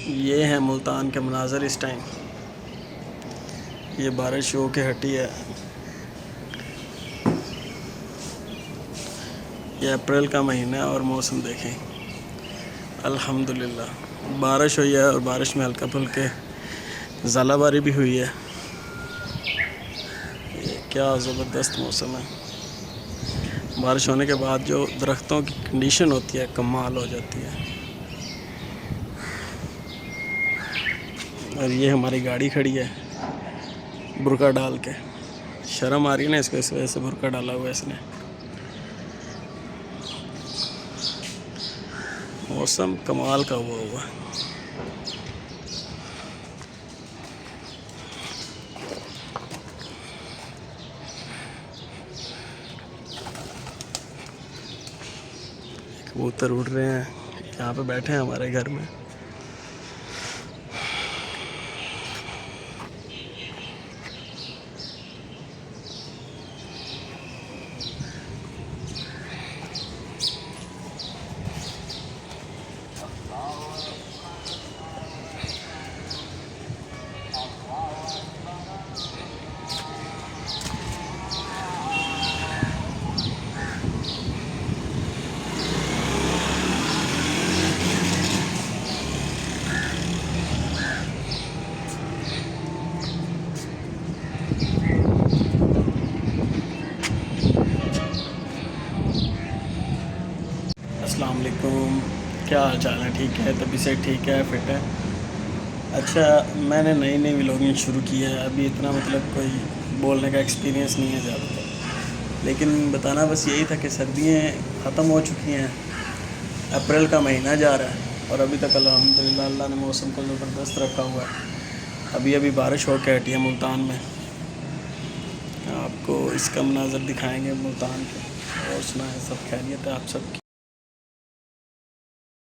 ये है मुल्तान के मनाज़र इस टाइम। ये बारिश हो के हटी है। ये अप्रैल का महीना है और मौसम देखें, अल्हम्दुलिल्लाह बारिश हुई है और बारिश में हल्का फुल्के ज़ालाबारी भी हुई है। ये क्या ज़बरदस्त मौसम है। बारिश होने के बाद जो दरख्तों की कंडीशन होती है कमाल हो जाती है। और ये हमारी गाड़ी खड़ी है बुर्का डाल के। शर्म आ रही है ना इसको, इस वजह से बुर्का डाला हुआ है इसने। मौसम कमाल का हुआ है। कबूतर उड़ रहे हैं, यहाँ पे बैठे हैं हमारे घर में। अस्सलाम वालेकुम, क्या हाल चाल है? ठीक है, तबीयत से ठीक है, फिट है। अच्छा, मैंने नई नई व्लॉगिंग शुरू की है, अभी इतना मतलब कोई बोलने का एक्सपीरियंस नहीं है ज़्यादातर, लेकिन बताना बस यही था कि सर्दियाँ ख़त्म हो चुकी हैं, अप्रैल का महीना जा रहा है और अभी तक अल्हम्दुलिल्लाह अल्लाह ने मौसम को ज़बरदस्त रखा हुआ है। अभी अभी बारिश होकर हटी है मुल्तान में। आपको इसका मनाज़र दिखाएंगे मुल्तान के। और सुनाएं, सब खैरियत है आप सब की?